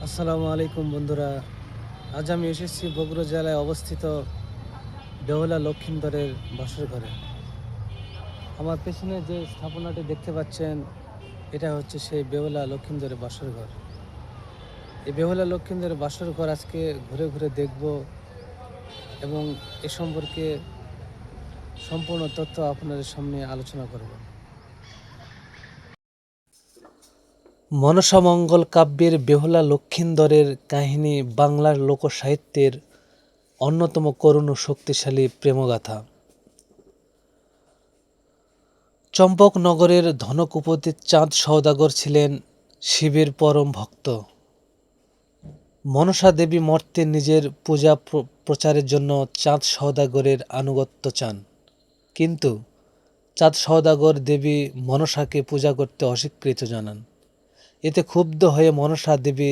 আসসালামু আলাইকুম বন্ধুরা। আজ আমি এসেছি বগুড়া জেলায় অবস্থিত বেহুলা লক্ষিন্দরের বাসর ঘরে। আমার পেছনে যে স্থাপনাটি দেখতে পাচ্ছেন, এটা হচ্ছে সেই বেহুলা লক্ষিন্দরের বাসর ঘর। এই বেহুলা লক্ষিন্দরের বাসর ঘর আজকে ঘুরে ঘুরে দেখব এবং এ সম্পর্কে সম্পূর্ণ তথ্য আপনাদের সামনে আলোচনা করব। মনসামঙ্গল কাব্যের বেহুলা লক্ষিন্দরের কাহিনী বাংলার লোকসাহিত্যের অন্যতম করুণ ও শক্তিশালী প্রেমগাথা। চম্পকনগরের ধনকুপতির চাঁদ সওদাগর ছিলেন শিবের পরম ভক্ত। মনসা দেবী মর্তে নিজের পূজা প্রচারের জন্য চাঁদ সওদাগরের আনুগত্য চান, কিন্তু চাঁদ সওদাগর দেবী মনসাকে পূজা করতে অস্বীকৃতি জানান। এতে ক্ষুব্ধ হয়ে মনসা দেবী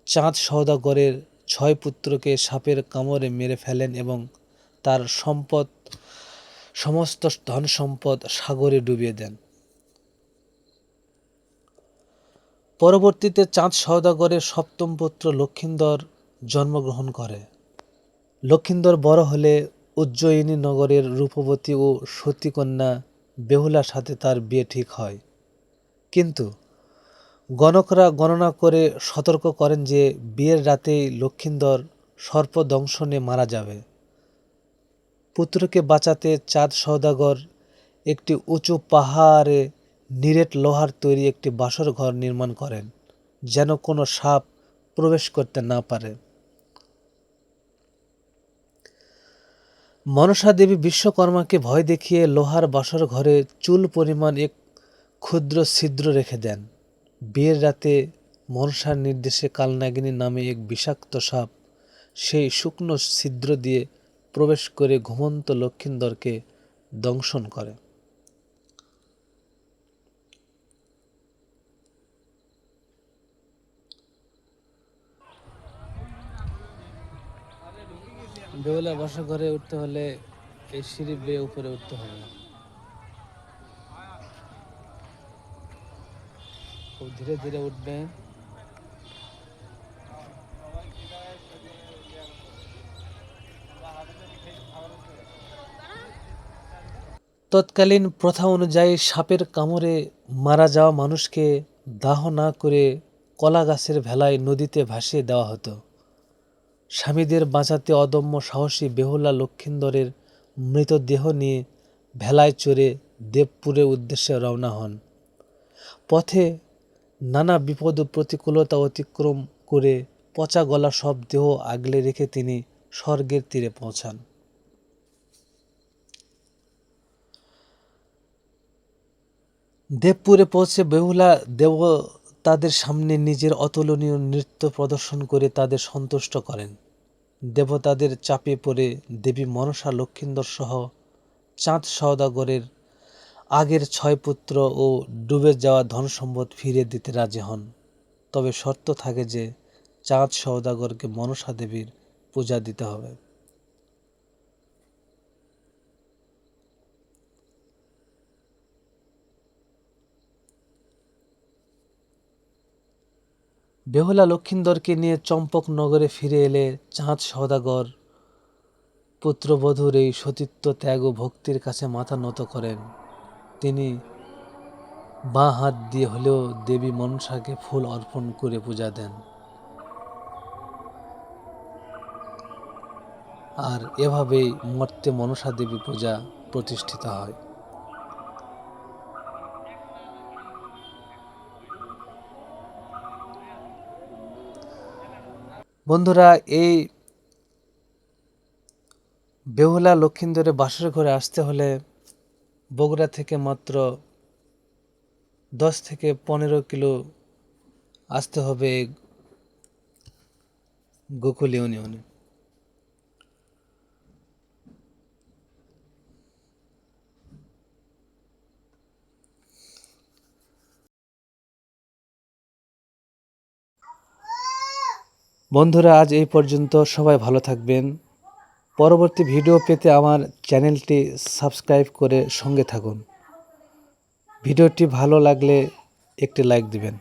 চাঁদ সওদাগরের 6 পুত্রকে সাপের কামড়ে মেরে ফেলেন এবং তার সমস্ত ধন সম্পদ সাগরে ডুবিয়ে দেন। পরবর্তীতে চাঁদ সওদাগরের 7ম পুত্র লক্ষিন্দর জন্মগ্রহণ করে। লক্ষিন্দর বড় হলে উজ্জয়িনী নগরের রূপবতী ও সতী কন্যা বেহুলার সাথে তার বিয়ে ঠিক হয়, কিন্তু গণকরা গণনা করে সতর্ক করেন যে বিয়ের রাতেই লক্ষিন্দর সর্পদংশনে মারা যাবে। পুত্রকে বাঁচাতে চাঁদ সওদাগর একটি উঁচু পাহাড়ে নিরেট লোহার তৈরি একটি বাসর ঘর নির্মাণ করেন, যেন কোনো সাপ প্রবেশ করতে না পারে। মনসা দেবী বিশ্বকর্মাকে ভয় দেখিয়ে লোহার বাসর ঘরে চুল পরিমাণ এক ক্ষুদ্র ছিদ্র রেখে দেন। বিয়ের রাতে মনসার নির্দেশে কালনাগিনী নামে এক বিষাক্ত সাপ সেই শুকনো ছিদ্র দিয়ে প্রবেশ করে ঘুমন্ত লক্ষিন্দরকে দংশন করে। বেহুলা বাসা ঘরে উঠতে হলে এই সিঁড়ি বেয়ে উপরে উঠতে হবে। খুব ধীরে ধীরে উঠবে। তৎকালীন প্রথা অনুযায়ী সাপের কামড়ে মারা যাওয়া মানুষকে দাহ না করে কলা গাছের ভেলায় নদীতে ভাসিয়ে দেওয়া হতো। স্বামীদের বাঁচাতে অদম্য সাহসী বেহুলা লক্ষিন্দরের মৃতদেহ নিয়ে ভেলায় চড়ে দেবপুরের উদ্দেশ্যে রওনা হন। পথে নানা বিপদ ও প্রতিকূলতা অতিক্রম করে পচা গলা সব দেহ আগলে রেখে তিনি স্বর্গের তীরে পৌঁছান। দেবপুরে পৌঁছে বেহুলা দেবতাদের সামনে নিজের অতুলনীয় নৃত্য প্রদর্শন করে তাদের সন্তুষ্ট করেন। দেবতাদের চাপে পড়ে দেবী মনসা লক্ষিন্দর সহ চাঁদ সওদাগরের আগের 6 পুত্র ও ডুবে যাওয়া ধনসম্পদ ফিরিয়ে দিতে রাজি হন। তবে শর্ত থাকে যে চাঁদ সওদাগরকে মনসা দেবীর পূজা দিতে হবে। বেহুলা লক্ষিন্দরকে নিয়ে চম্পকনগরে ফিরে এলে চাঁদ সওদাগর পুত্রবধূর এই সতীত্ব ত্যাগ ও ভক্তির কাছে মাথা নত করেন। তিনি বাঁ হাত দিয়ে হলেও দেবী মনসাকে ফুল অর্পণ করে পূজা দেন, আর এভাবেই মর্তে মনসা দেবী পূজা প্রতিষ্ঠিত হয়। বন্ধুরা, এই বেহুলা লক্ষিন্দরের বাসর ঘরে আসতে হলে বগুড়া থেকে মাত্র 10 থেকে 15 কিলো আসতে হবে গোকুল ইউনিয়নে। বন্ধুরা, আজ এই পর্যন্ত। সবাই ভালো থাকবেন। পরবর্তী ভিডিও পেতে আমার চ্যানেলটি সাবস্ক্রাইব করে সঙ্গে থাকুন। ভিডিওটি ভালো লাগলে একটি লাইক দিবেন।